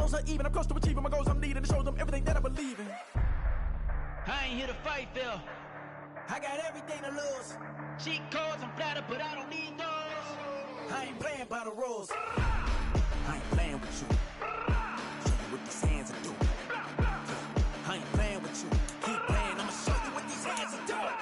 close or even. I'm close to achieving my goals. I'm leading to show them everything that I believe in. I ain't here to fight, Phil. I got everything to lose. Cheat codes, I'm flattered, but I don't need those. I ain't playing by the rules. I ain't playing with you. Show you what these hands are doing. I ain't playing with you. Keep playing, I'ma show you what these hands are doing.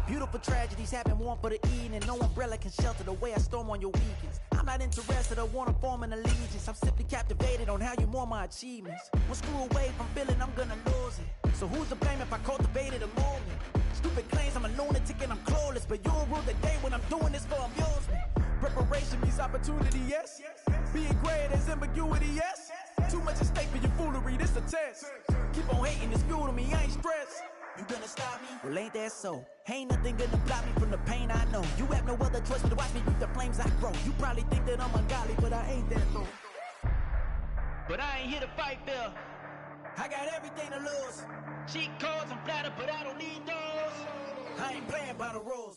Beautiful tragedies happen, one for the evening. No umbrella can shelter the way I storm on your weekends. I'm not interested or wanna form an allegiance. I'm simply captivated on how you more my achievements. One screw away from feeling I'm gonna lose it. So who's to blame if I cultivated a moment? Stupid claims I'm a lunatic and I'm clueless, but you'll rule the day when I'm doing this for amusement. Preparation means opportunity, yes. Being great is ambiguity, yes. Too much at stake for your foolery, this a test. Keep on hating, it's fuel to me, I ain't stressed. You gonna stop me? Well, ain't that so? Ain't nothing gonna block me from the pain I know. You have no other choice but to watch me reap the flames I grow. You probably think that I'm ungodly, but I ain't that though. But I ain't here to fight, Phil. I got everything to lose. Cheat codes, I'm flattered, but I don't need those. I ain't playing by the rules.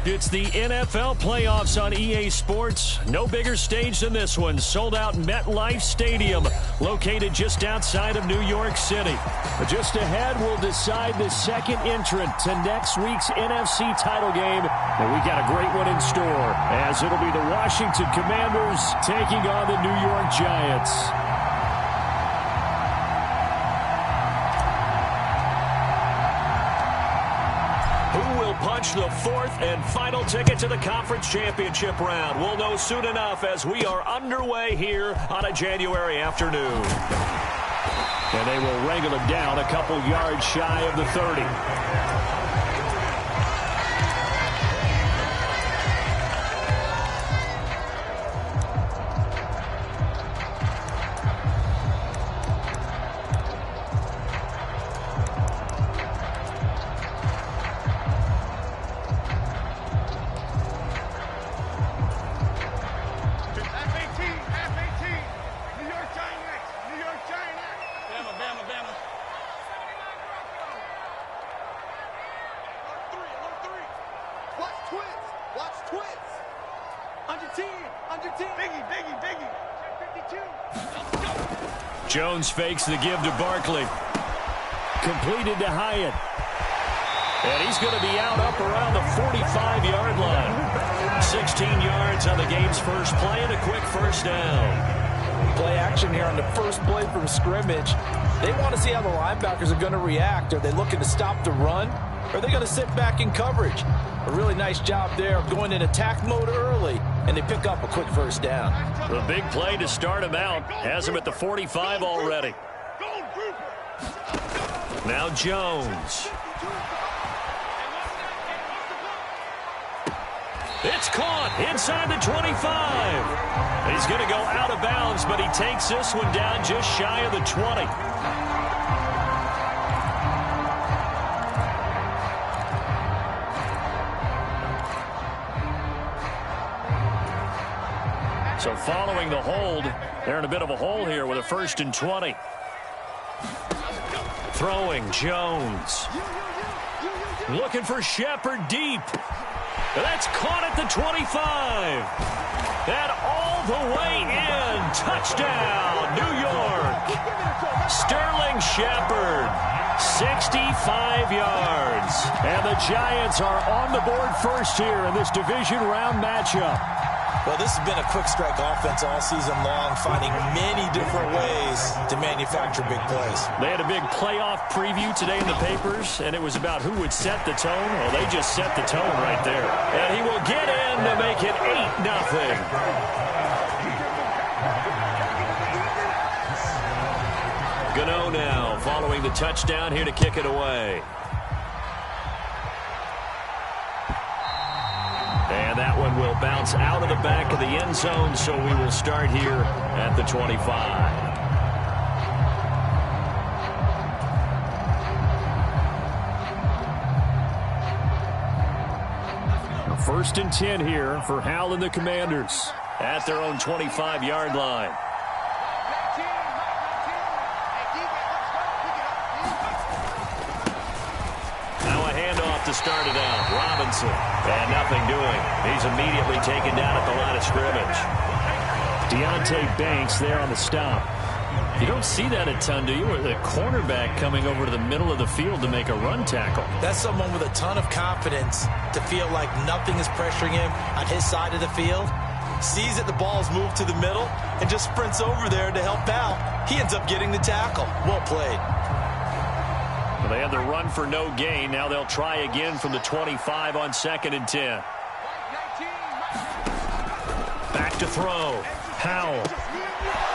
It's the NFL playoffs on EA Sports. No bigger stage than this one. Sold out MetLife Stadium, located just outside of New York City. Just ahead, we'll decide the second entrant to next week's NFC title game. And we got a great one in store, as it'll be the Washington Commanders taking on the New York Giants. Punch the fourth and final ticket to the conference championship round. We'll know soon enough as we are underway here on a January afternoon. And they will wrangle it down a couple yards shy of the 30. Jones fakes the give to Barkley. Completed to Hyatt. And he's going to be out up around the 45-yard line. 16 yards on the game's first play and a quick first down. Play action here on the first play from scrimmage. They want to see how the linebackers are going to react. Are they looking to stop the run? Or are they going to sit back in coverage? A really nice job there of going in attack mode early, and they pick up a quick first down. The big play to start him out. Has him at the 45 already. Now Jones. It's caught inside the 25. He's going to go out of bounds, but he takes this one down just shy of the 20. So following the hold, they're in a bit of a hole here with a 1st and 20. Throwing Jones. Looking for Shepard deep. That's caught at the 25. That all the way in. Touchdown, New York. Sterling Shepard, 65 yards. And the Giants are on the board first here in this division round matchup. Well, this has been a quick strike offense all season long, finding many different ways to manufacture big plays. They had a big playoff preview today in the papers, and it was about who would set the tone. Well, they just set the tone right there. And he will get in to make it 8-0. Gano now following the touchdown here to kick it away. And that one will bounce out of the back of the end zone, so we will start here at the 25. First and 10 here for Hal and the Commanders at their own 25-yard line. To start it out, Robinson, and nothing doing. He's he's immediately taken down at the line of scrimmage. Deonte Banks there on the stop. You don't see that a ton, do you? Or the cornerback coming over to the middle of the field to make a run tackle. That's someone with a ton of confidence to feel like nothing is pressuring him on his side of the field. Sees that the ball's moved to the middle and just sprints over there to help out. He ends up getting the tackle. Well played. Well, they had the run for no gain. Now they'll try again from the 25 on 2nd and 10. Back to throw. Howell.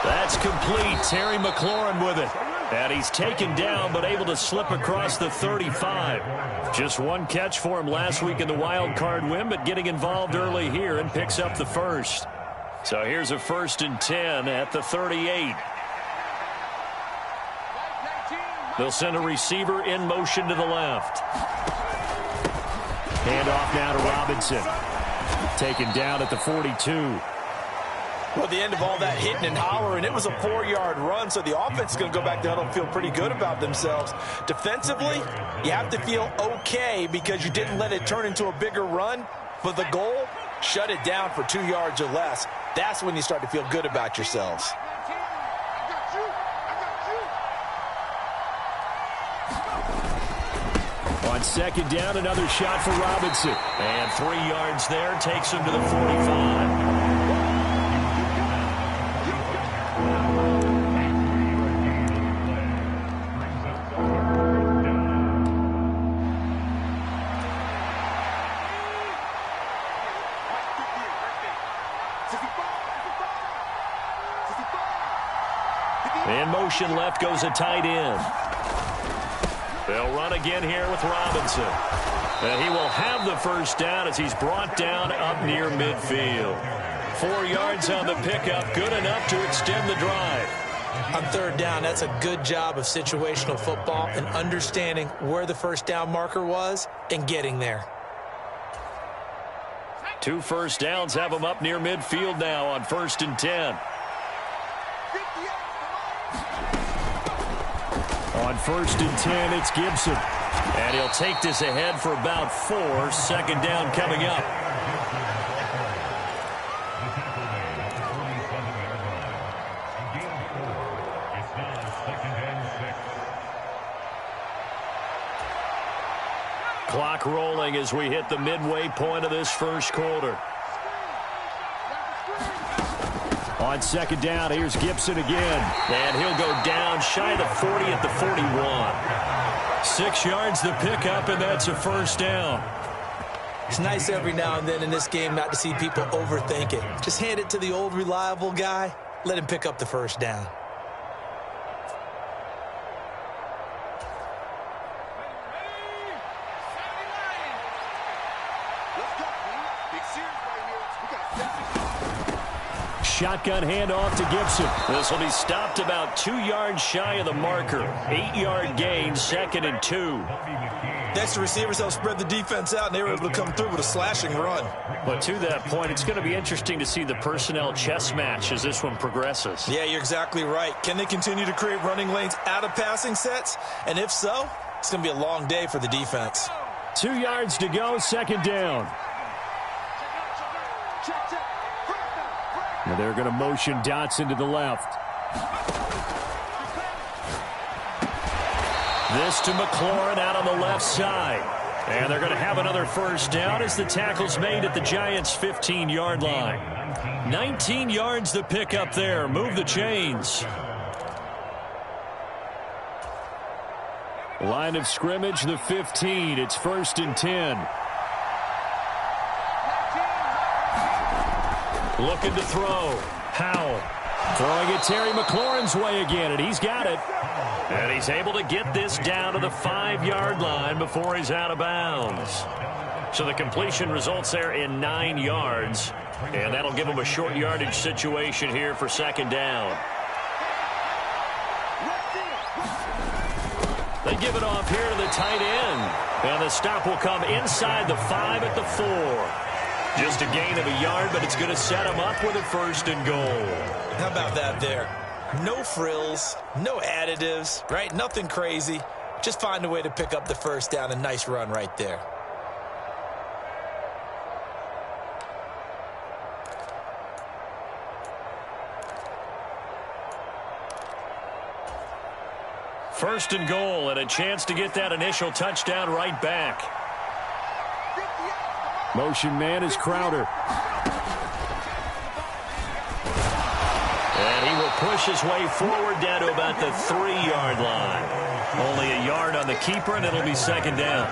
That's complete. Terry McLaurin with it. And he's taken down but able to slip across the 35. Just one catch for him last week in the wild card win, but getting involved early here and picks up the first. So here's a 1st and 10 at the 38. They'll send a receiver in motion to the left. Handoff now to Robinson. Taken down at the 42. Well, at the end of all that hitting and hollering, it was a 4-yard run, so the offense is going to go back down and feel pretty good about themselves. Defensively, you have to feel okay because you didn't let it turn into a bigger run, but the goal, shut it down for 2 yards or less. That's when you start to feel good about yourselves. On 2nd down, another shot for Robinson. And 3 yards there, takes him to the 45. In motion left goes a tight end. They'll run again here with Robinson. And he will have the first down as he's brought down up near midfield. 4 yards on the pickup, good enough to extend the drive. On 3rd down, that's a good job of situational football and understanding where the first down marker was and getting there. 2 first downs have him up near midfield now on 1st and 10. On 1st and 10, it's Gibson. And he'll take this ahead for about 4. 2nd down coming up. Clock rolling as we hit the midway point of this first quarter. On 2nd down, here's Gibson again. And he'll go down shy of the 40 at the 41. 6 yards the pickup, and that's a first down. It's nice every now and then in this game not to see people overthink it. Just hand it to the old reliable guy. Let him pick up the first down. Shotgun handoff to Gibson. This will be stopped about 2 yards shy of the marker. 8-yard gain, 2nd and 2. Next, the receivers helped spread the defense out, and they were able to come through with a slashing run. But to that point, it's going to be interesting to see the personnel chess match as this one progresses. Yeah, you're exactly right. Can they continue to create running lanes out of passing sets? And if so, it's going to be a long day for the defense. 2 yards to go, 2nd down. And they're going to motion Dotson to the left. This to McLaurin out on the left side. And they're going to have another first down as the tackle's made at the Giants' 15-yard line. 19 yards to pick up there. Move the chains. Line of scrimmage, the 15. It's 1st and 10. Looking to throw. Howell. Throwing it Terry McLaurin's way again, and he's got it. And he's able to get this down to the 5-yard line before he's out of bounds. So the completion results there in 9 yards. And that'll give him a short yardage situation here for 2nd down. They give it off here to the tight end. And the stop will come inside the 5 at the 4. Just a gain of a yard, but it's going to set him up with a 1st and goal. How about that there? No frills, no additives, right? Nothing crazy. Just find a way to pick up the first down. A nice run right there. First and goal, and a chance to get that initial touchdown right back. Motion man is Crowder. And he will push his way forward down to about the 3-yard line. Only a yard on the keeper, and it'll be second down.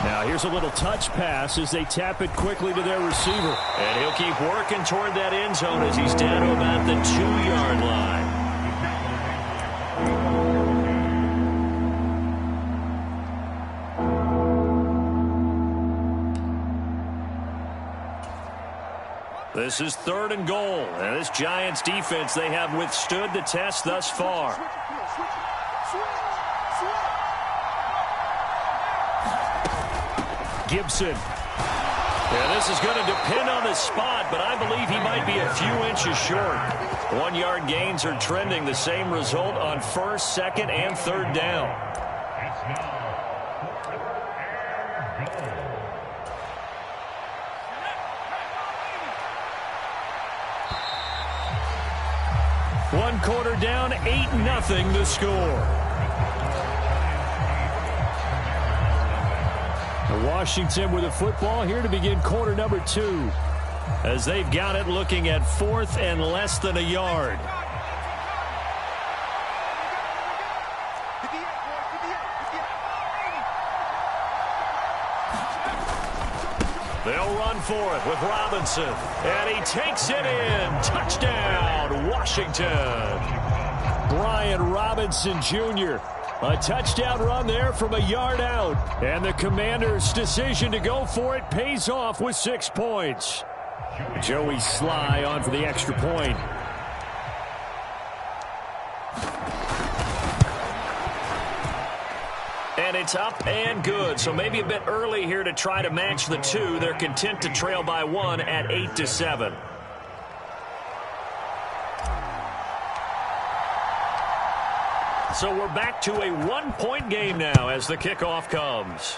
Now here's a little touch pass as they tap it quickly to their receiver. And he'll keep working toward that end zone as he's down to about the 2-yard line. This is third and goal. And this Giants defense, they have withstood the test thus far. Gibson. Yeah, this is going to depend on the spot, but I believe he might be a few inches short. 1-yard gains are trending. The same result on first, second, and third down. One quarter down, 8-0 the score. Washington with a football here to begin quarter number 2. As they've got it looking at 4th and less than a yard. They'll run for it with Robinson. And he takes it in. Touchdown, Washington. Brian Robinson Jr. A touchdown run there from a yard out. And the Commanders' decision to go for it pays off with 6 points. Joey Sly on for the extra point. And it's up and good. So maybe a bit early here to try to match the 2. They're content to trail by 1 at 8-7. So we're back to a 1-point game now as the kickoff comes.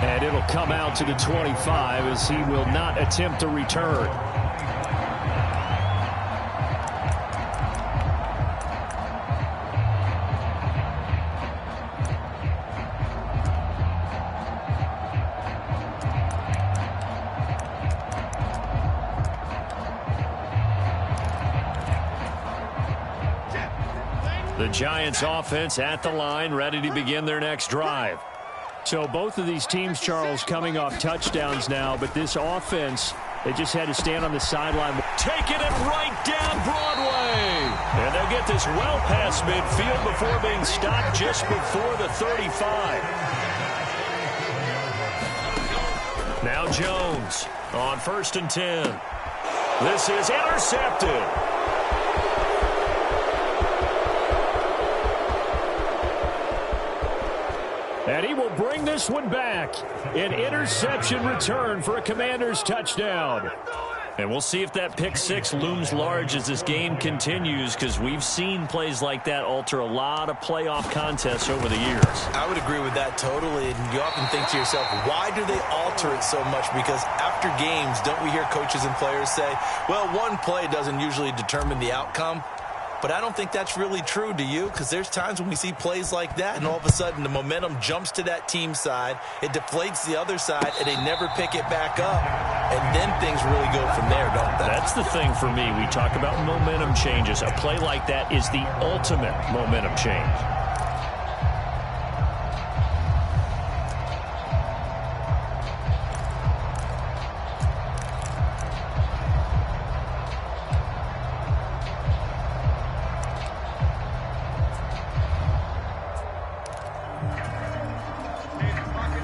And it'll come out to the 25 as he will not attempt to return. The Giants offense at the line, ready to begin their next drive. So both of these teams, Charles, coming off touchdowns now, but this offense, they just had to stand on the sideline. Taking it right down Broadway. And they'll get this well past midfield before being stopped just before the 35. Now Jones on 1st and 10. This is intercepted. And he will bring this one back. An interception return for a Commanders touchdown. And we'll see if that pick 6 looms large as this game continues, because we've seen plays like that alter a lot of playoff contests over the years. I would agree with that totally. And you often think to yourself, why do they alter it so much? Because after games, don't we hear coaches and players say, well, one play doesn't usually determine the outcome? But I don't think that's really true, do you? Because there's times when we see plays like that, and all of a sudden the momentum jumps to that team side, it deflates the other side, and they never pick it back up. And then things really go from there, don't they? That's the thing for me. We talk about momentum changes. A play like that is the ultimate momentum change.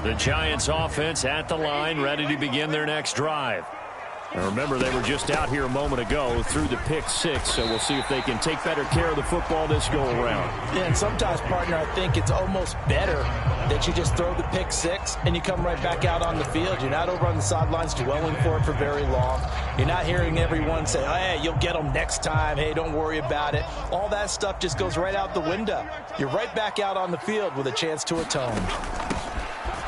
The Giants offense at the line, ready to begin their next drive. And remember, they were just out here a moment ago through the pick six, so we'll see if they can take better care of the football this go-around. Yeah, and sometimes, partner, I think it's almost better that you just throw the pick six and you come right back out on the field. You're not over on the sidelines dwelling for it for very long. You're not hearing everyone say, hey, you'll get them next time. Hey, don't worry about it. All that stuff just goes right out the window. You're right back out on the field with a chance to atone.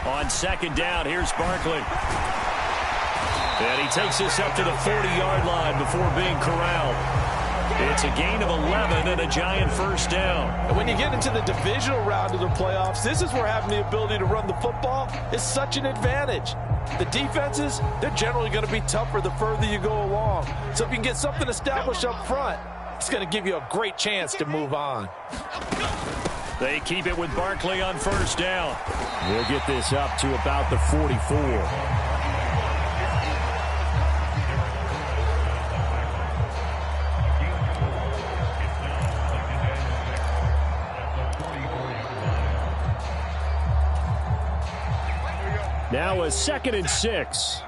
On second down, here's Barkley. And he takes this up to the 40-yard line before being corralled. It's a gain of 11 and a giant first down. And when you get into the divisional round of the playoffs, this is where having the ability to run the football is such an advantage. The defenses, they're generally going to be tougher the further you go along. So if you can get something established up front, it's going to give you a great chance to move on. They keep it with Barkley on first down. We'll get this up to about the 44. Now a 2nd and 6.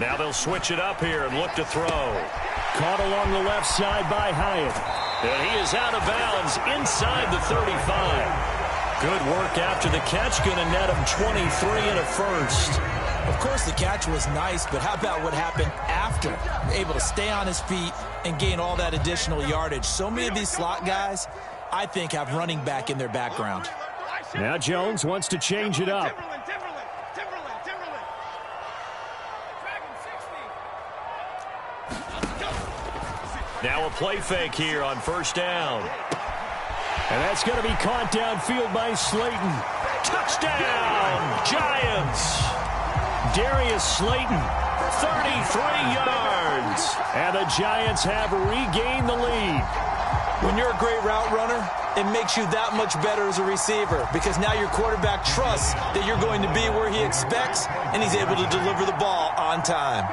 Now they'll switch it up here and look to throw. Caught along the left side by Hyatt. And he is out of bounds inside the 35. Good work after the catch. Going to net him 23 and a first. Of course, the catch was nice, but how about what happened after? Able to stay on his feet and gain all that additional yardage. So many of these slot guys, I think, have running back in their background. Now Jones wants to change it up. Now a play fake here on first down. And that's going to be caught downfield by Slayton. Touchdown, Giants! Darius Slayton, 33 yards. And the Giants have regained the lead. When you're a great route runner, it makes you that much better as a receiver because now your quarterback trusts that you're going to be where he expects and he's able to deliver the ball on time.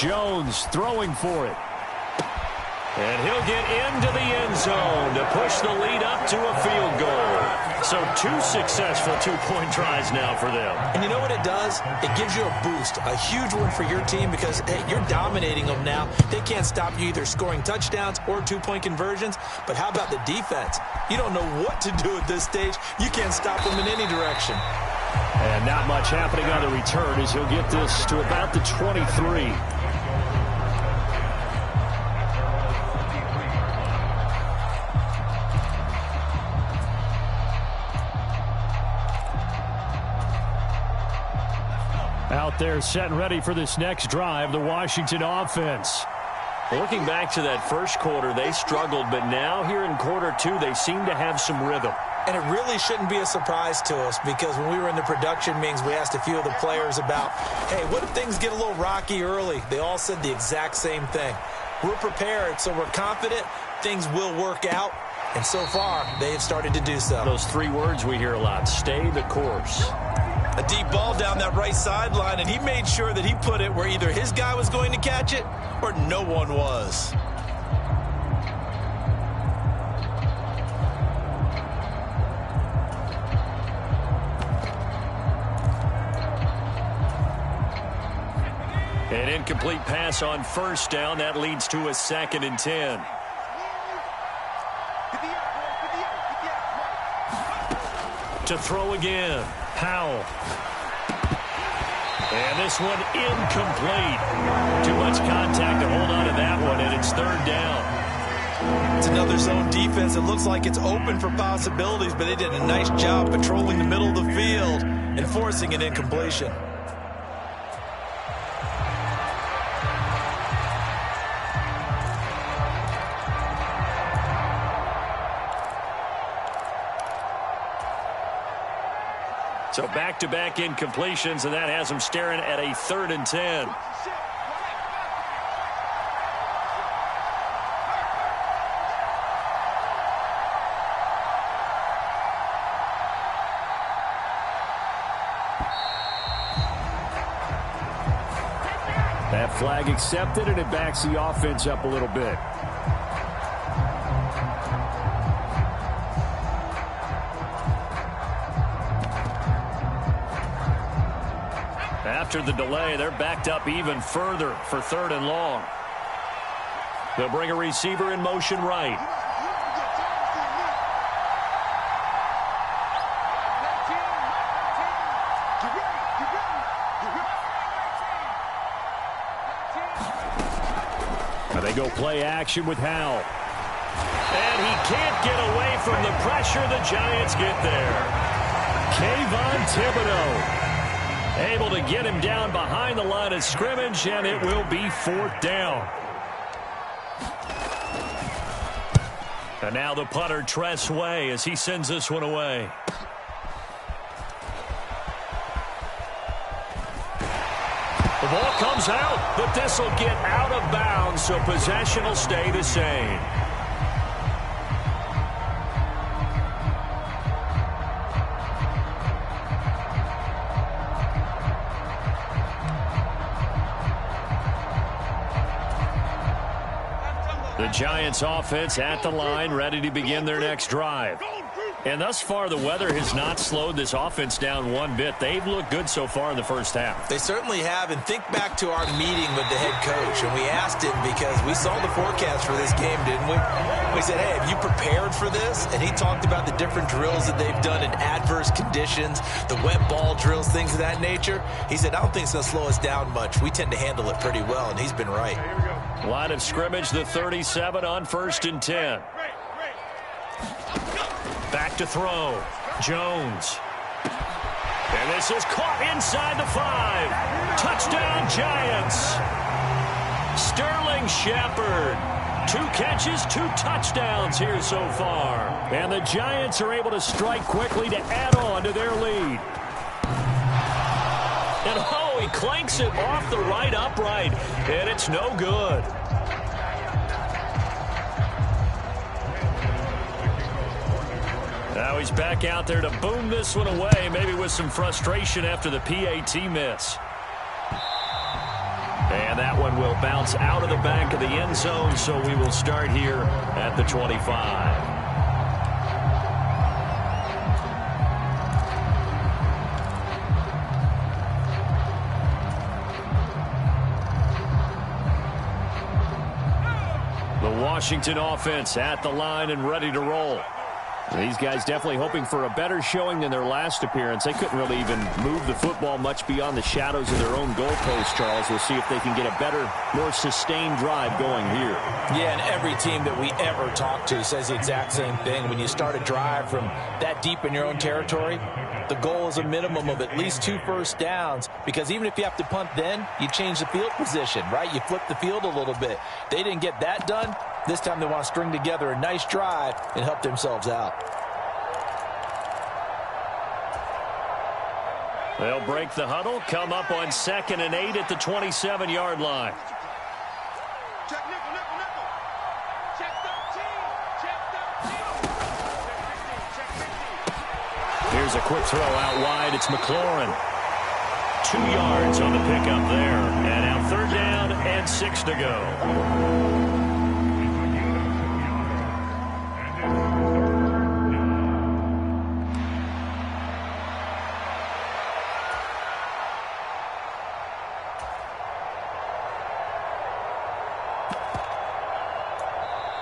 Jones throwing for it. And he'll get into the end zone to push the lead up to a field goal. So 2 successful two-point tries now for them. And you know what it does? It gives you a boost, a huge one for your team because, hey, you're dominating them now. They can't stop you either scoring touchdowns or two-point conversions. But how about the defense? You don't know what to do at this stage. You can't stop them in any direction. And not much happening on the return as he'll get this to about the 23. Out there set and ready for this next drive, the Washington offense. Looking back to that first quarter, they struggled, but now here in quarter 2, they seem to have some rhythm. And it really shouldn't be a surprise to us because when we were in the production meetings, we asked a few of the players about, hey, what if things get a little rocky early? They all said the exact same thing. We're prepared, so we're confident things will work out. And so far, they have started to do so. Those 3 words we hear a lot, stay the course. A deep ball down that right sideline, and he made sure that he put it where either his guy was going to catch it or no one was. An incomplete pass on first down. That leads to a 2nd and 10. To throw again. Powell. And this one incomplete. Too much contact to hold on to that one, and it's 3rd down. It's another zone defense. It looks like it's open for possibilities, but they did a nice job patrolling the middle of the field and forcing an incompletion. So back-to-back incompletions, and that has them staring at a 3rd and 10. That Flag accepted, and it backs the offense up a little bit. After the delay, they're backed up even further for 3rd and long. They'll bring a receiver in motion right. They go play action with Howell. And he can't get away from the pressure. The Giants get there. Kayvon Thibodeaux able to get him down behind the line of scrimmage, and it will be 4th down. And now the punter, Tress Way, as he sends this one away. The ball comes out, but this will get out of bounds, so possession will stay the same. The Giants offense at the line, ready to begin their next drive. And thus far, the weather has not slowed this offense down one bit. They've looked good so far in the first half. They certainly have. And think back to our meeting with the head coach. And we asked him, because we saw the forecast for this game, didn't we? We said, hey, have you prepared for this? And he talked about the different drills that they've done in adverse conditions, the wet ball drills, things of that nature. He said, I don't think it's going to slow us down much. We tend to handle it pretty well, and he's been right. Line of scrimmage, the 37 on 1st and 10. Back to throw. Jones. And this is caught inside the 5. Touchdown, Giants. Sterling Shepard. 2 catches, 2 touchdowns here so far. And the Giants are able to strike quickly to add on to their lead. And oh, he clanks it off the right upright. And it's no good. Now he's back out there to boom this one away, maybe with some frustration after the PAT miss. And that one will bounce out of the back of the end zone, so we will start here at the 25. The Washington offense at the line and ready to roll. These guys definitely hoping for a better showing than their last appearance. They couldn't really even move the football much beyond the shadows of their own goalpost, Charles. We'll see if they can get a better, more sustained drive going here. Yeah, and every team that we ever talk to says the exact same thing. When you start a drive from that deep in your own territory, the goal is a minimum of at least 2 first downs, because even if you have to punt then, you change the field position, right? You flip the field a little bit. They didn't get that done. This time they want to string together a nice drive and help themselves out. They'll break the huddle, come up on 2nd and 8 at the 27-yard line. Check nickel, nickel, nickel. Check 13. Check 13. Here's a quick throw out wide. It's McLaurin. 2 yards on the pickup there. And now 3rd down and 6 to go.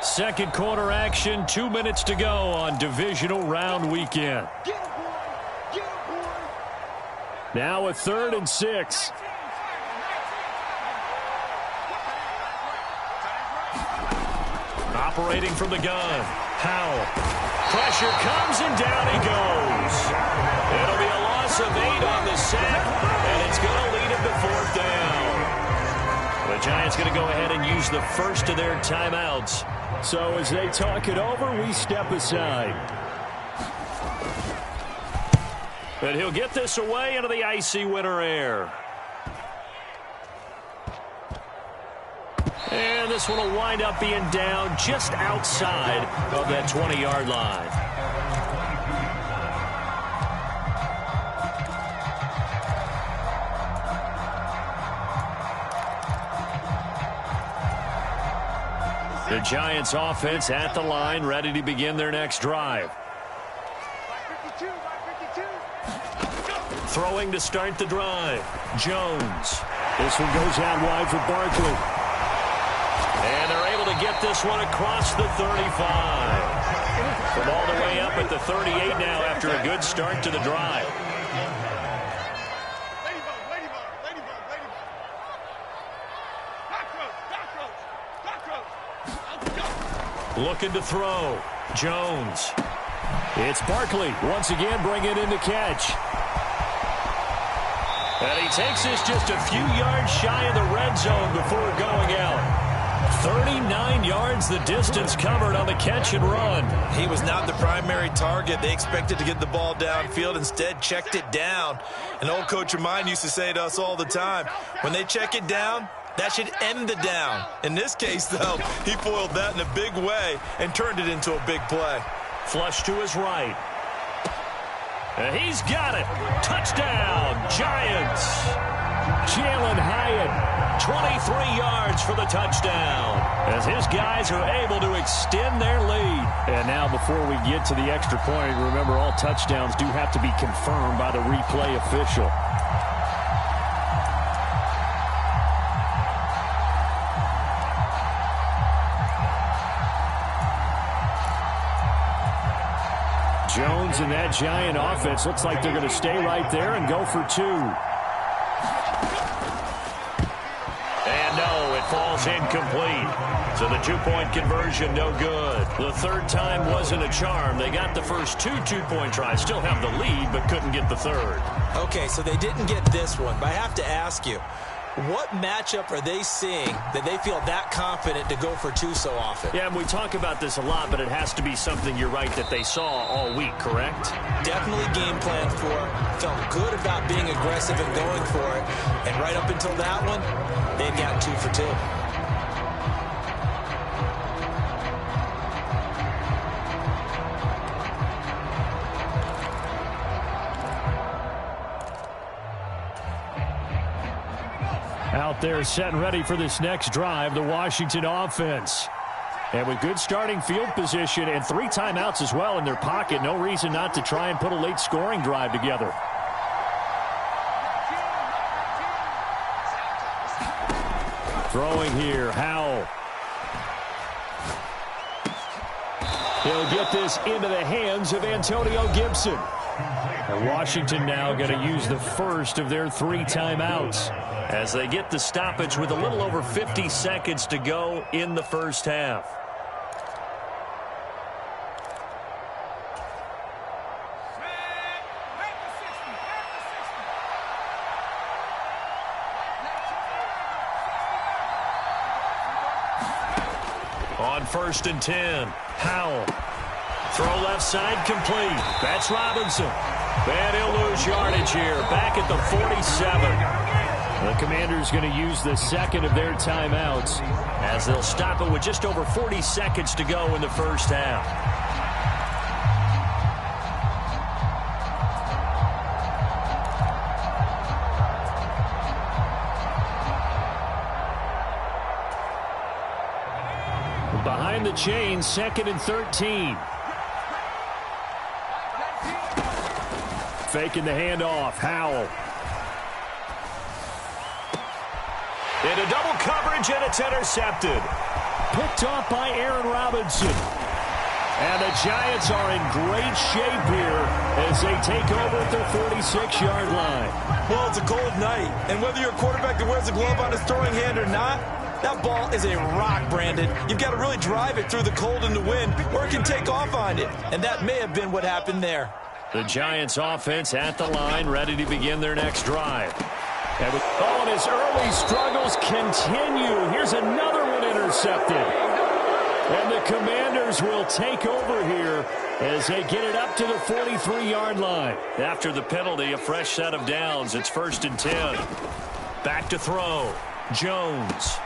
Second quarter action, 2 minutes to go on divisional round weekend. Now a 3rd and 6. Operating from the gun. Howell. Pressure comes and down he goes. It'll be a loss of 8 on the sack, and it's going to lead him to 4th down. The Giants going to go ahead and use the first of their timeouts. So as they talk it over, we step aside. But he'll get this away into the icy winter air. And this one will wind up being down just outside of that 20-yard line. The Giants offense at the line, ready to begin their next drive. Throwing to start the drive. Jones. This one goes out wide for Barkley. And they're able to get this one across the 35. From all the way up at the 38 now after a good start to the drive. Looking to throw. Jones. It's Barkley once again bringing in the catch. And he takes this just a few yards shy of the red zone before going out. 39 yards the distance covered on the catch and run. He was not the primary target. They expected to get the ball downfield. Instead, checked it down. An old coach of mine used to say to us all the time, when they check it down, that should end the down. In this case, though, he foiled that in a big way and turned it into a big play. Flush to his right. And he's got it. Touchdown, Giants. Jalen Hyatt, 23 yards for the touchdown, as his guys are able to extend their lead. And now before we get to the extra point, remember all touchdowns do have to be confirmed by the replay official. Jones and that Giant offense looks like they're going to stay right there and go for two. And no, it falls incomplete. So the two-point conversion, no good. The third time wasn't a charm. They got the first two-point tries. Still have the lead, but couldn't get the third. Okay, so they didn't get this one, but I have to ask you, what matchup are they seeing that they feel that confident to go for two so often? Yeah, and we talk about this a lot, but it has to be something, you're right, that they saw all week, correct? Definitely game plan for it. Felt good about being aggressive and going for it. And right up until that one, they've got 2 for 2. Out there set and ready for this next drive, the Washington offense. And with good starting field position and 3 timeouts as well in their pocket, no reason not to try and put a late scoring drive together. Throwing here, Howell. He'll get this into the hands of Antonio Gibson. And Washington now going to use the first of their 3 timeouts, as they get the stoppage with a little over 50 seconds to go in the first half. On 1st and 10, Howell. Throw left side complete. That's Robinson. And he'll lose yardage here, back at the 47. The Commanders going to use the second of their timeouts, as they'll stop it with just over 40 seconds to go in the first half. Behind the chains, 2nd and 13. Faking the handoff, Howell. Into double coverage, and it's intercepted. Picked off by Aaron Robinson. And the Giants are in great shape here as they take over at their 46-yard line. Well, it's a cold night, and whether you're a quarterback that wears a glove on his throwing hand or not, that ball is a rock, Brandon. You've got to really drive it through the cold and the wind, or it can take off on you. And that may have been what happened there. The Giants offense at the line, ready to begin their next drive. And his early struggles continue. Here's another one intercepted. And the Commanders will take over here as they get it up to the 43-yard line. After the penalty, a fresh set of downs. It's 1st and 10. Back to throw. Jones.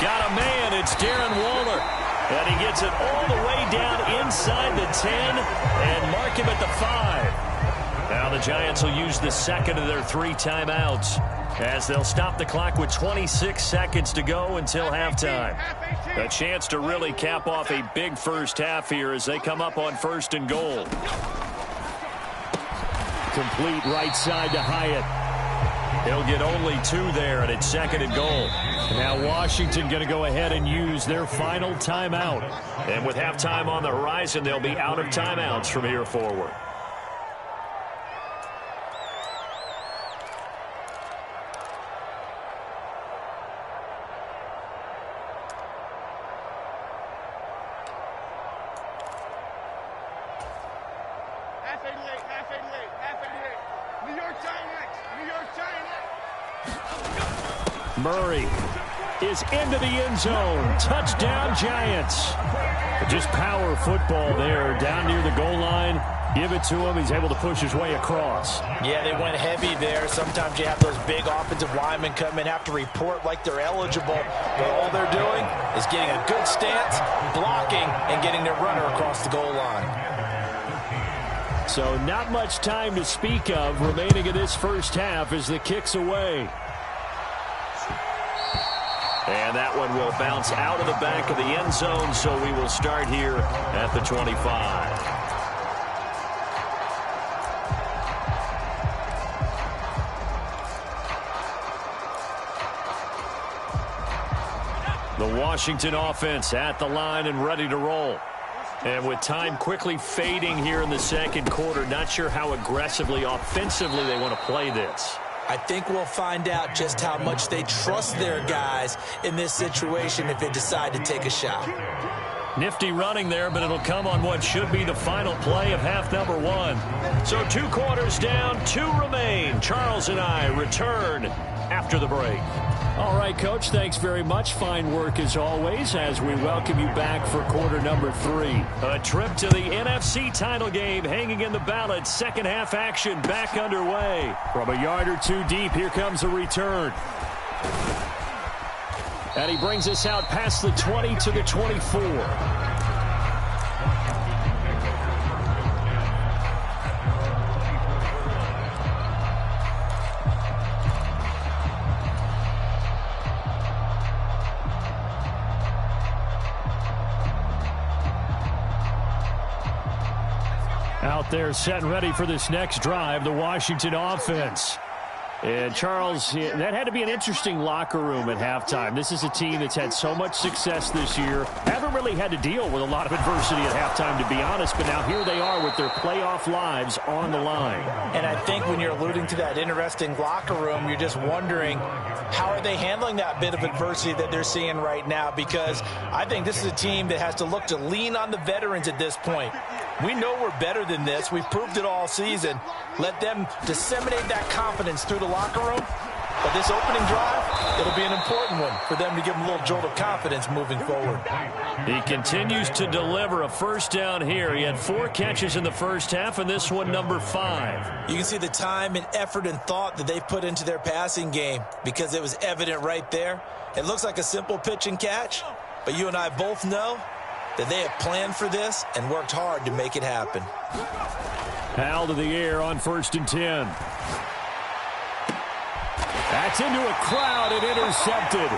Got a man. It's Darren Waller. And he gets it all the way down inside the 10 and mark him at the 5. Now the Giants will use the second of their 3 timeouts. as they'll stop the clock with 26 seconds to go until halftime. A chance to really cap off a big first half here as they come up on 1st and goal. Complete right side to Hyatt. He'll get only 2 there, and it's 2nd and goal. Now Washington going to go ahead and use their final timeout. And with halftime on the horizon, they'll be out of timeouts from here forward. Murray is into the end zone. Touchdown, Giants. Just power football there down near the goal line. Give it to him. He's able to push his way across. Yeah, they went heavy there. Sometimes you have those big offensive linemen come in, have to report like they're eligible. But all they're doing is getting a good stance, blocking, and getting their runner across the goal line. So not much time to speak of remaining in this first half as the kick's away. And that one will bounce out of the back of the end zone, so we will start here at the 25. The Washington offense at the line and ready to roll. And with time quickly fading here in the second quarter, not sure how aggressively, offensively they want to play this. I think we'll find out just how much they trust their guys in this situation if they decide to take a shot. Nifty running there, but it'll come on what should be the final play of half number 1. So 2 quarters down, 2 remain. Charles and I return after the break. All right, Coach, thanks very much. Fine work as always as we welcome you back for quarter number 3. A trip to the NFC title game hanging in the balance. Second half action back underway. From a yard or 2 deep, here comes a return. And he brings us out past the 20 to the 24. Out there set and ready for this next drive, the Washington offense. And, Charles, that had to be an interesting locker room at halftime. This is a team that's had so much success this year. Haven't really had to deal with a lot of adversity at halftime, to be honest. But now here they are with their playoff lives on the line. And I think when you're alluding to that interesting locker room, you're just wondering how are they handling that bit of adversity that they're seeing right now? Because I think this is a team that has to look to lean on the veterans at this point. We know we're better than this. We've proved it all season. Let them disseminate that confidence through the locker room. But this opening drive, it'll be an important one for them to give them a little jolt of confidence moving forward. He continues to deliver a first down here. He had 4 catches in the first half, and this one number 5. You can see the time and effort and thought that they put into their passing game because it was evident right there. It looks like a simple pitch and catch, but you and I both know that they have planned for this and worked hard to make it happen. Hal to the air on 1st and 10. That's into a crowd and intercepted.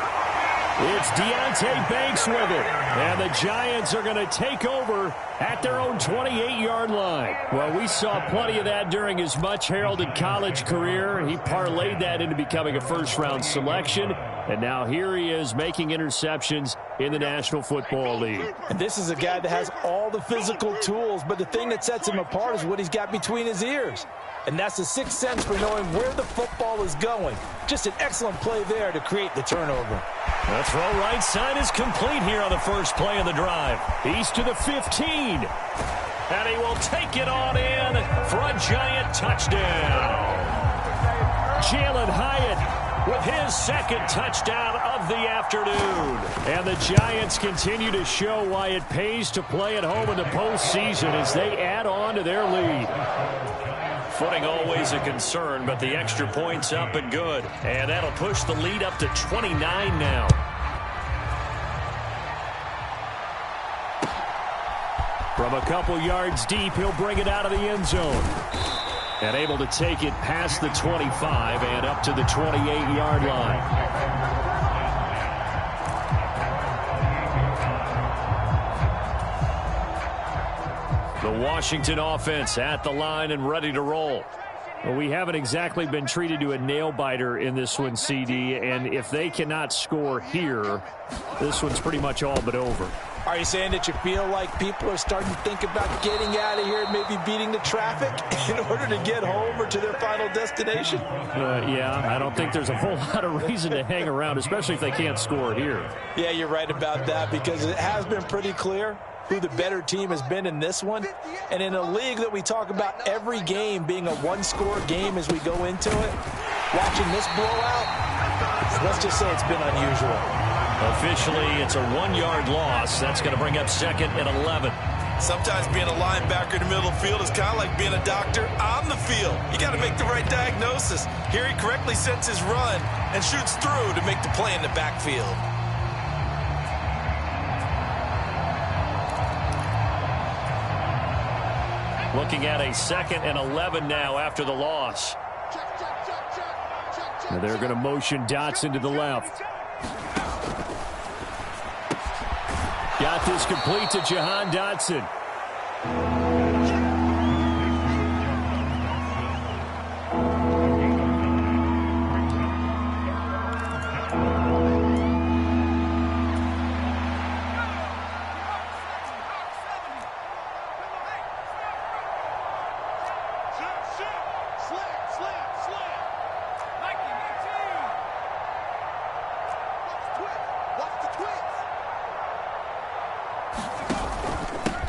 It's Deonte Banks with it. And the Giants are going to take over at their own 28-yard line. Well, we saw plenty of that during his much-heralded college career. He parlayed that into becoming a first-round selection. And now here he is making interceptions in the National Football League. And this is a guy that has all the physical tools, but the thing that sets him apart is what he's got between his ears. And that's the sixth sense for knowing where the football is going. Just an excellent play there to create the turnover. The throw right side is complete here on the first play of the drive. He's to the 15. And he will take it on in for a Giant touchdown. Jalen Hyatt with his second touchdown of the afternoon. And the Giants continue to show why it pays to play at home in the postseason as they add on to their lead. Footing always a concern, but the extra point's up and good. And that'll push the lead up to 29 now. From a couple yards deep, he'll bring it out of the end zone. And able to take it past the 25 and up to the 28-yard line. The Washington offense at the line and ready to roll. Well, we haven't exactly been treated to a nail-biter in this one, CD, and if they cannot score here, this one's pretty much all but over. Are you saying that you feel like people are starting to think about getting out of here and maybe beating the traffic in order to get home or to their final destination? Yeah, I don't think there's a whole lot of reason to hang around, especially if they can't score here. Yeah, you're right about that, because it has been pretty clear who the better team has been in this one. And in a league that we talk about every game being a one-score game as we go into it, watching this blowout, let's just say it's been unusual. Officially, it's a 1-yard loss. That's going to bring up 2nd and 11. Sometimes being a linebacker in the middle of the field is kind of like being a doctor on the field. You got to make the right diagnosis. Here he correctly sets his run and shoots through to make the play in the backfield. Looking at a 2nd and 11 now after the loss. Now they're going to motion Dotson to the left. Got this complete to Jahan Dotson.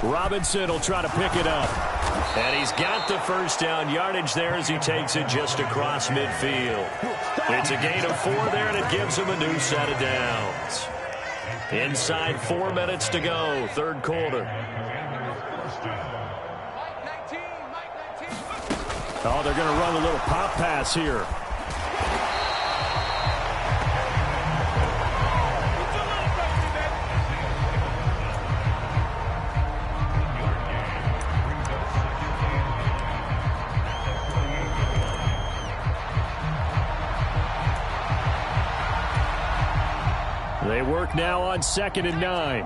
Robinson will try to pick it up. And he's got the first down yardage there as he takes it just across midfield. It's a gain of 4 there, and it gives him a new set of downs. Inside 4 minutes to go, third quarter. Oh, they're going to run a little pop pass here. They work now on 2nd and 9.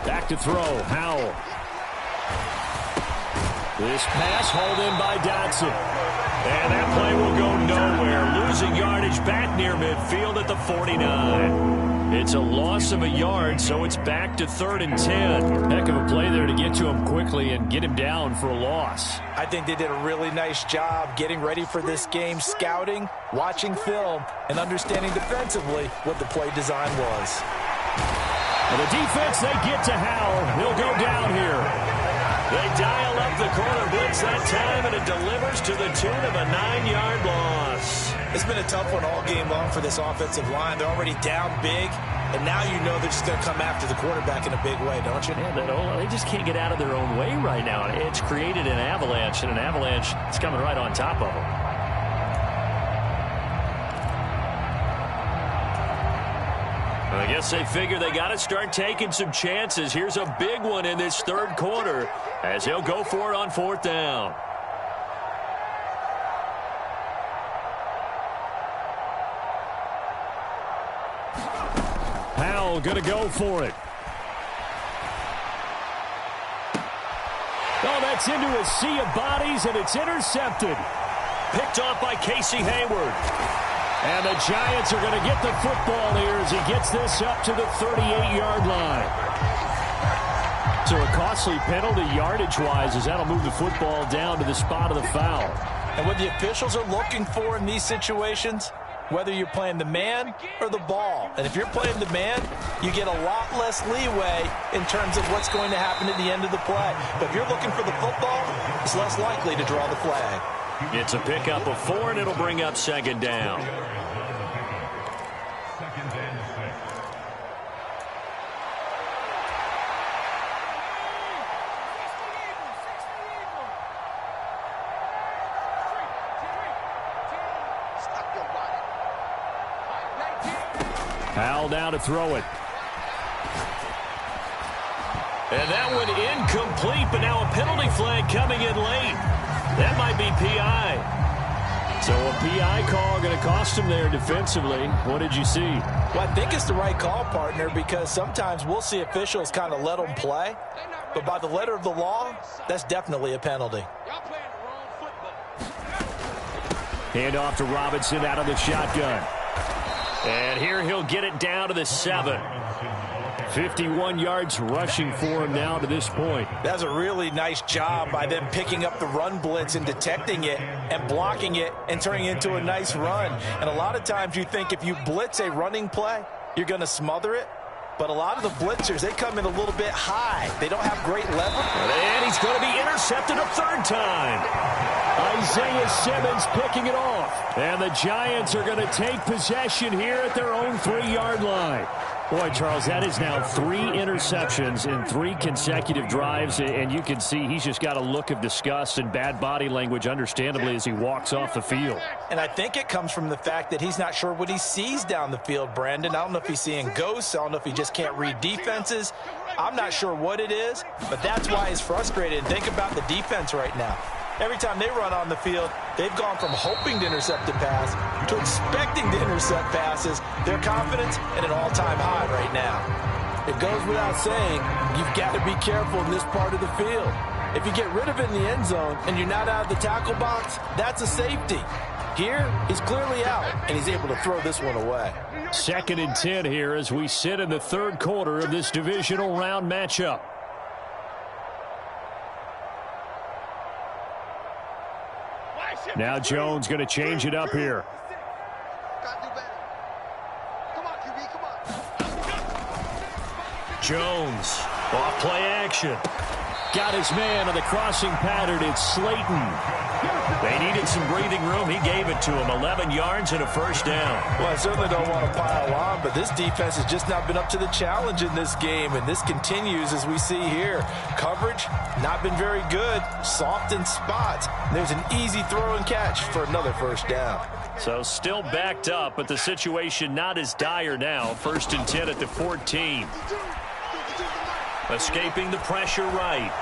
Back to throw, Howell. This pass hauled in by Dotson. And that play will go nowhere. Losing yardage back near midfield at the 49. It's a loss of a yard, so it's back to 3rd and 10. Heck of a play there to get to him quickly and get him down for a loss. I think they did a really nice job getting ready for this game, scouting, watching film, and understanding defensively what the play design was. And the defense, they get to Howell. He'll go down here. They dial up the corner blitz that time, and it delivers to the tune of a 9-yard loss. It's been a tough one all game long for this offensive line. They're already down big, and now you know they're just going to come after the quarterback in a big way, don't you? Yeah, they just can't get out of their own way right now. It's created an avalanche, and an avalanche is coming right on top of them. I guess they figure they got to start taking some chances. Here's a big one in this third quarter as he'll go for it on 4th down. Howell going to go for it. Oh, that's into a sea of bodies, and it's intercepted. Picked off by Casey Hayward. And the Giants are going to get the football here as he gets this up to the 38-yard line. So a costly penalty yardage-wise as that'll move the football down to the spot of the foul. And what the officials are looking for in these situations, whether you're playing the man or the ball. And if you're playing the man, you get a lot less leeway in terms of what's going to happen at the end of the play. But if you're looking for the football, it's less likely to draw the flag. It's a pickup of 4, and it'll bring up 2nd down. Howell down to throw it. And that one incomplete, but now a penalty flag coming in late. That might be PI. So a PI call going to cost him there defensively. What did you see? Well, I think it's the right call, partner, because sometimes we'll see officials kind of let them play. But by the letter of the law, that's definitely a penalty. Hand off to Robinson out of the shotgun. And here he'll get it down to the 7. 51 yards rushing for him now to this point. That's a really nice job by them picking up the run blitz and detecting it and blocking it and turning it into a nice run. And a lot of times you think if you blitz a running play, you're going to smother it. But a lot of the blitzers, they come in a little bit high. They don't have great leverage. And he's going to be intercepted a third time. Isaiah Simmons picking it off. And the Giants are going to take possession here at their own 3-yard line. Boy, Charles, that is now 3 interceptions in 3 consecutive drives, and you can see he's just got a look of disgust and bad body language, understandably, as he walks off the field. And I think it comes from the fact that he's not sure what he sees down the field, Brandon. I don't know if he's seeing ghosts. I don't know if he just can't read defenses. I'm not sure what it is, but that's why he's frustrated. And think about the defense right now. Every time they run on the field, they've gone from hoping to intercept a pass to expecting to intercept passes. Their confidence at an all-time high right now. It goes without saying, you've got to be careful in this part of the field. If you get rid of it in the end zone and you're not out of the tackle box, that's a safety. Here, he's clearly out, and he's able to throw this one away. 2nd and 10 here as we sit in the 3rd quarter of this divisional round matchup. Now Jones going to change it up here. Jones, off play action. Got his man on the crossing pattern. It's Slayton. They needed some breathing room. He gave it to him. 11 yards and a first down. Well, I certainly don't want to pile on, but this defense has just not been up to the challenge in this game, and this continues as we see here. Coverage, not been very good. Soft in spots. There's an easy throw and catch for another first down. So still backed up, but the situation not as dire now. 1st and 10 at the 14. Escaping the pressure right.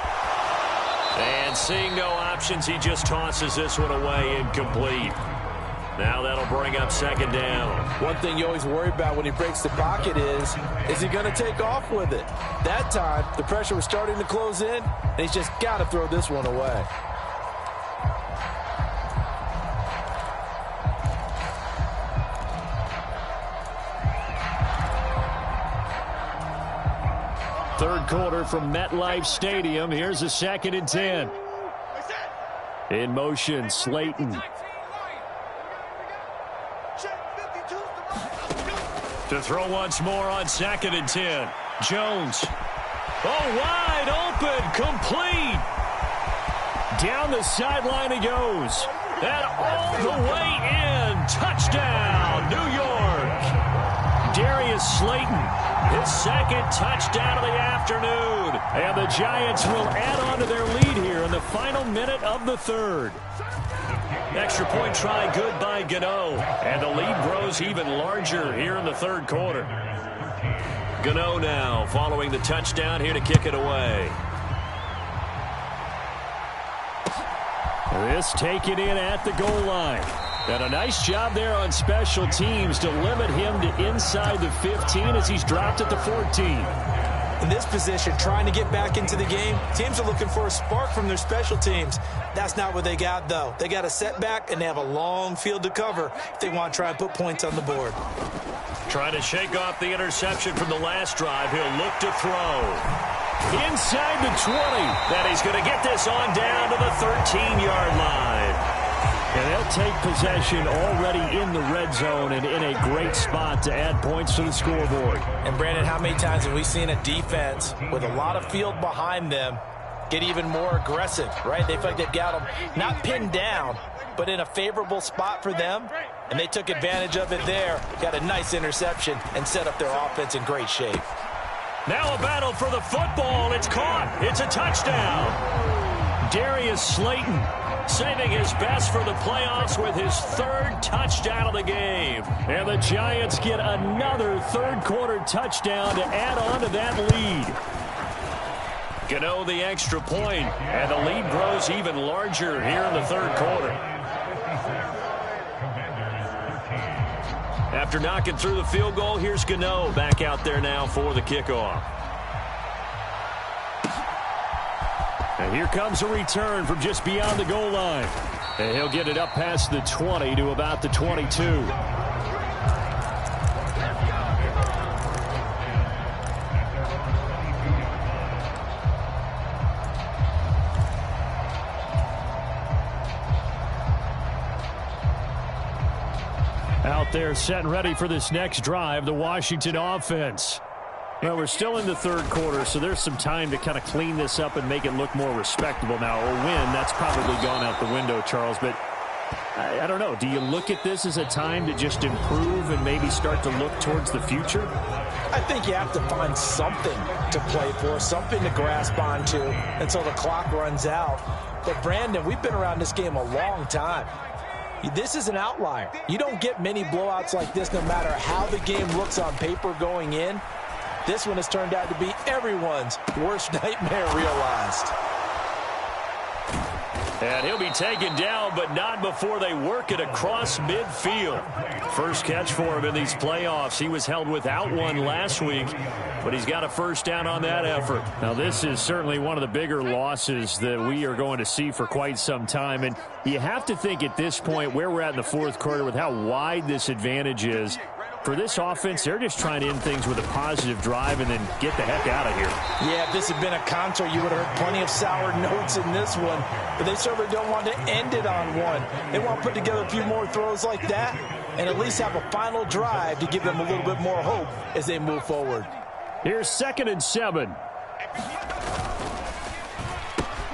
And seeing no options, he just tosses this one away, incomplete. Now that'll bring up 2nd down. One thing you always worry about when he breaks the pocket is he going to take off with it? That time, the pressure was starting to close in, and he's just got to throw this one away. Third quarter from MetLife Stadium. Here's a 2nd and 10. In motion, Slayton. To throw once more on 2nd and 10. Jones. Oh, wide open, complete. Down the sideline he goes. And all the way in. Touchdown, New York. Darius Slayton. His 2nd touchdown of the afternoon. And the Giants will add on to their lead here in the final minute of the 3rd. Extra point try good by Gano. And the lead grows even larger here in the 3rd quarter. Gano now following the touchdown here to kick it away. This taken in at the goal line. And a nice job there on special teams to limit him to inside the 15 as he's dropped at the 14. In this position, trying to get back into the game, teams are looking for a spark from their special teams. That's not what they got, though. They got a setback, and they have a long field to cover if they want to try and put points on the board. Trying to shake off the interception from the last drive. He'll look to throw. Inside the 20. Then he's going to get this on down to the 13-yard line. And they'll take possession already in the red zone and in a great spot to add points to the scoreboard. And, Brandon, how many times have we seen a defense with a lot of field behind them get even more aggressive, right? They feel like they've got them not pinned down, but in a favorable spot for them, and they took advantage of it there, got a nice interception, and set up their offense in great shape. Now a battle for the football. It's caught. It's a touchdown. Darius Slayton saving his best for the playoffs with his 3rd touchdown of the game. And the Giants get another 3rd quarter touchdown to add on to that lead. Gano the extra point, and the lead grows even larger here in the third quarter. After knocking through the field goal, here's Gano back out there now for the kickoff. And here comes a return from just beyond the goal line. And he'll get it up past the 20 to about the 22. Out there set and ready for this next drive, the Washington offense. Well, we're still in the third quarter, so there's some time to kind of clean this up and make it look more respectable. Now, a win, that's probably gone out the window, Charles, but I don't know. Do you look at this as a time to just improve and maybe start to look towards the future? I think you have to find something to play for, something to grasp onto until the clock runs out. But, Brandon, we've been around this game a long time. This is an outlier. You don't get many blowouts like this no matter how the game looks on paper going in. This one has turned out to be everyone's worst nightmare realized. And he'll be taken down, but not before they work it across midfield. First catch for him in these playoffs. He was held without one last week, but he's got a first down on that effort. Now, this is certainly one of the bigger losses that we are going to see for quite some time. And you have to think at this point where we're at in the fourth quarter with how wide this advantage is. For this offense, they're just trying to end things with a positive drive and then get the heck out of here. Yeah, if this had been a concert, you would have heard plenty of sour notes in this one. But they certainly don't want to end it on one. They want to put together a few more throws like that and at least have a final drive to give them a little bit more hope as they move forward. Here's 2nd and 7.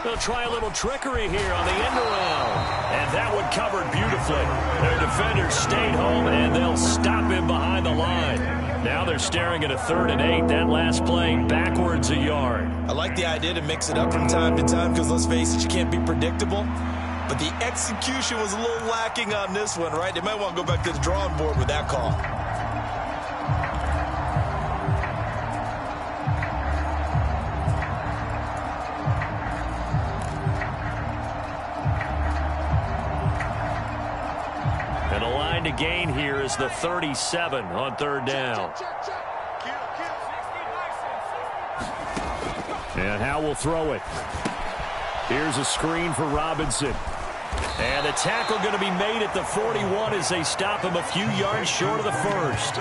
They'll try a little trickery here on the end around. And that one covered beautifully. Their defenders stayed home, and they'll stop him behind the line. Now they're staring at a 3rd and 8. That last play backwards a yard. I like the idea to mix it up from time to time because, let's face it, you can't be predictable. But the execution was a little lacking on this one, right? They might want to go back to the drawing board with that call. And a line to gain here is the 37 on 3rd down. And Howe will throw it. Here's a screen for Robinson. And the tackle going to be made at the 41 as they stop him a few yards short of the first.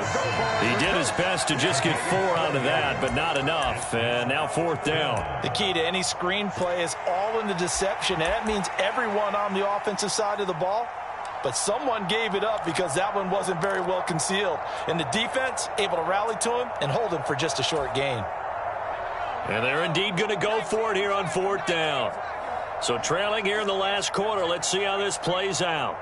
He did his best to just get 4 out of that, but not enough. And now 4th down. The key to any screen play is all in the deception. And that means everyone on the offensive side of the ball. But someone gave it up because that one wasn't very well concealed. And the defense able to rally to him and hold him for just a short gain. And they're indeed going to go for it here on 4th down. So trailing here in the last quarter. Let's see how this plays out.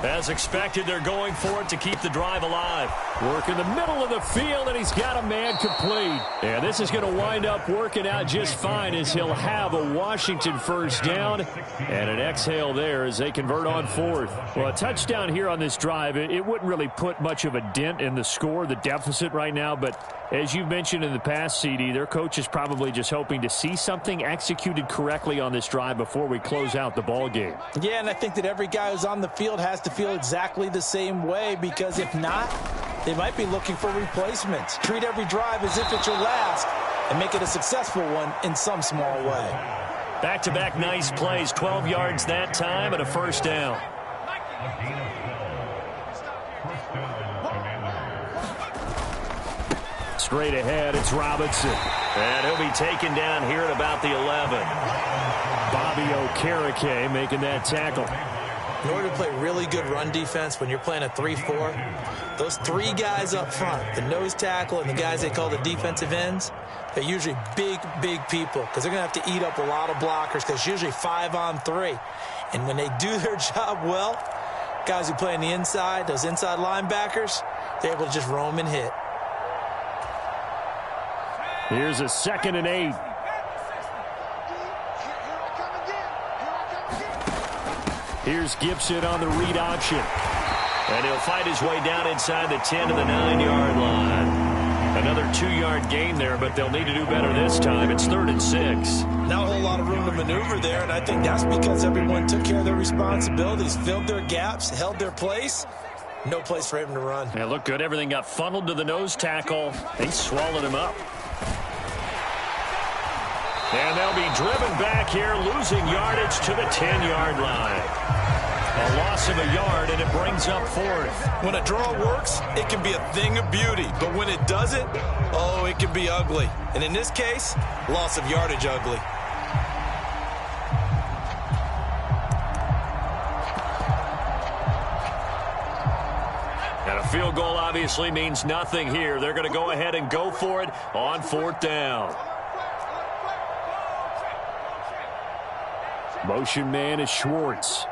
As expected, they're going for it to keep the drive alive. Work in the middle of the field, and he's got a man complete. And this is going to wind up working out just fine as he'll have a Washington first down and an exhale there as they convert on 4th. Well, a touchdown here on this drive, it wouldn't really put much of a dent in the score, the deficit right now. But as you've mentioned in the past, CD, their coach is probably just hoping to see something executed correctly on this drive before we close out the ball game. Yeah, and I think that every guy who's on the field has to feel exactly the same way, because if not, they might be looking for replacements. Treat every drive as if it's your last and make it a successful one in some small way. Back-to-back nice plays, 12 yards that time and a first down. Straight ahead, it's Robinson. And he'll be taken down here at about the 11. Bobby Okereke making that tackle. In order to play really good run defense when you're playing a 3-4, those 3 guys up front, the nose tackle and the guys they call the defensive ends, they're usually big, big people because they're going to have to eat up a lot of blockers because it's usually 5-on-3. And when they do their job well, guys who play on the inside, those inside linebackers, they're able to just roam and hit. Here's a 2nd and 8. Here's Gibson on the read option. And he'll fight his way down inside the 10 to the 9-yard line. Another 2-yard gain there, but they'll need to do better this time. It's 3rd and 6. Not a whole lot of room to maneuver there, and I think that's because everyone took care of their responsibilities, filled their gaps, held their place. No place for him to run. Yeah, looked good. Everything got funneled to the nose tackle. They swallowed him up. And they'll be driven back here, losing yardage to the 10-yard line. A loss of a yard, and it brings up 4th. When a draw works, it can be a thing of beauty. But when it doesn't, oh, it can be ugly. And in this case, loss of yardage ugly. And a field goal obviously means nothing here. They're going to go ahead and go for it on 4th down. Motion man is Schwartz.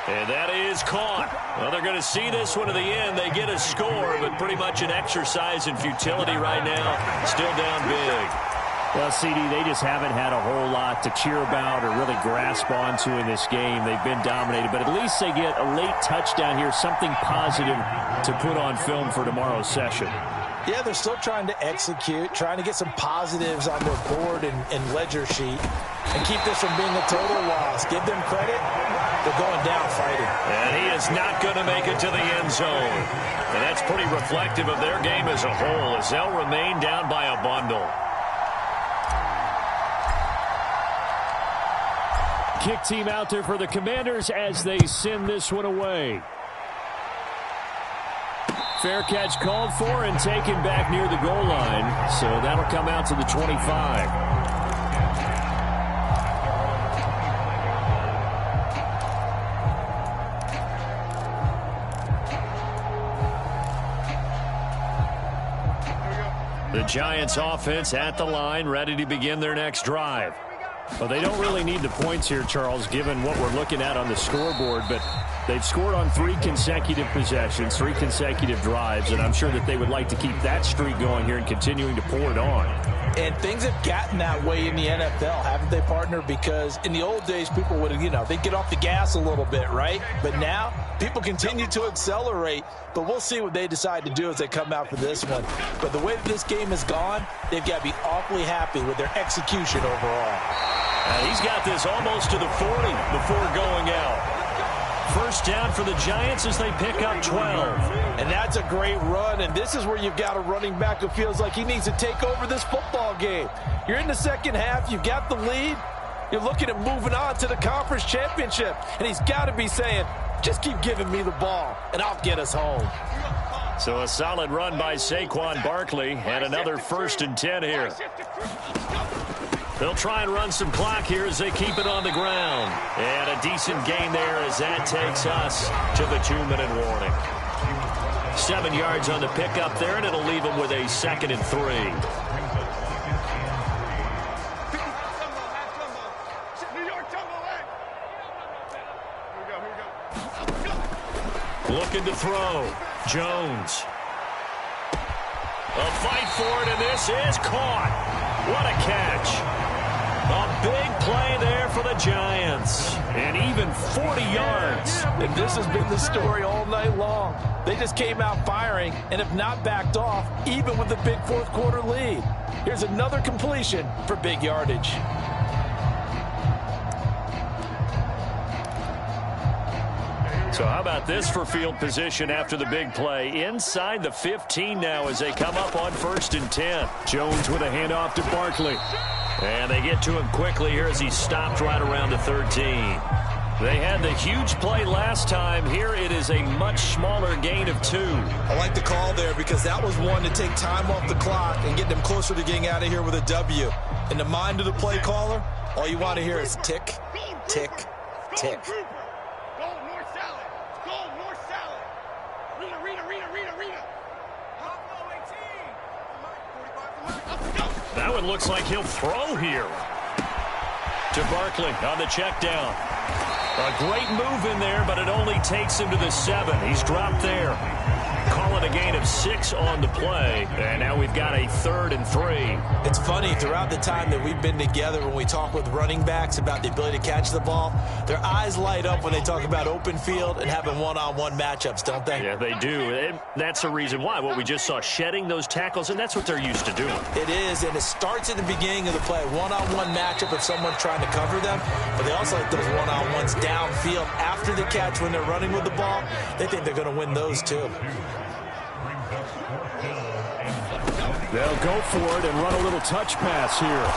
And that is caught. Well, they're going to see this one to the end. They get a score, but pretty much an exercise in futility right now. Still down big. Well, CD, they just haven't had a whole lot to cheer about or really grasp onto in this game. They've been dominated, but at least they get a late touchdown here, something positive to put on film for tomorrow's session. Yeah, they're still trying to execute, trying to get some positives on their board and ledger sheet and keep this from being a total loss. Give them credit. They're going down fighting. And he is not going to make it to the end zone. And that's pretty reflective of their game as a whole, as they'll remain down by a bundle. Kick team out there for the Commanders as they send this one away. Fair catch called for and taken back near the goal line. So that'll come out to the 25. The Giants offense at the line, ready to begin their next drive. Well, they don't really need the points here, Charles, given what we're looking at on the scoreboard, but they've scored on 3 consecutive possessions, 3 consecutive drives, and I'm sure that they would like to keep that streak going here and continuing to pour it on. And things have gotten that way in the NFL, haven't they, partner? Because in the old days, people would, they'd get off the gas a little bit, right? But now, people continue to accelerate, but we'll see what they decide to do as they come out for this one. But the way that this game has gone, they've got to be awfully happy with their execution overall. He's got this almost to the 40 before going out. First down for the Giants as they pick up 12. And that's a great run, and this is where you've got a running back who feels like he needs to take over this football game. You're in the second half, you've got the lead, you're looking at moving on to the conference championship, and he's got to be saying, just keep giving me the ball, and I'll get us home. So a solid run by Saquon Barkley, and another 1st and 10 here. They'll try and run some clock here as they keep it on the ground. And a decent gain there as that takes us to the 2-minute warning. 7 yards on the pickup there, and it'll leave them with a 2nd and 3. Looking to throw. Jones. A fight for it, and this is caught. What a catch. A big play there for the Giants. And even 40 yards. And this has been the story all night long. They just came out firing and have not backed off, even with the big 4th quarter lead. Here's another completion for big yardage. So how about this for field position after the big play? Inside the 15 now as they come up on 1st and 10. Jones with a handoff to Barkley. And they get to him quickly here as he stopped right around the 13. They had the huge play last time. Here it is a much smaller gain of 2. I like the call there because that was one to take time off the clock and get them closer to getting out of here with a W. In the mind of the play caller, all you want to hear is tick, tick, tick. That one looks like he'll throw here. To Barkley on the check down. A great move in there, but it only takes him to the 7. He's dropped there. Call it with a gain of 6 on the play. And now we've got a 3rd and 3. It's funny, throughout the time that we've been together, when we talk with running backs about the ability to catch the ball, their eyes light up when they talk about open field and having one-on-one matchups, don't they? Yeah, they do. And that's the reason why. What we just saw, shedding those tackles, and that's what they're used to doing. It is, and it starts at the beginning of the play. One-on-one matchup if someone's trying to cover them, but they also like those one-on-ones downfield after the catch when they're running with the ball. They think they're going to win those too. They'll go for it and run a little touch pass here.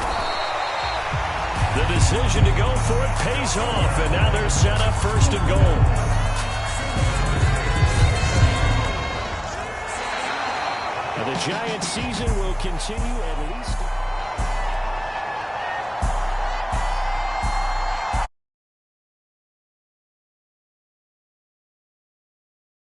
The decision to go for it pays off, and now they're set up 1st and goal. And the Giants' season will continue at least.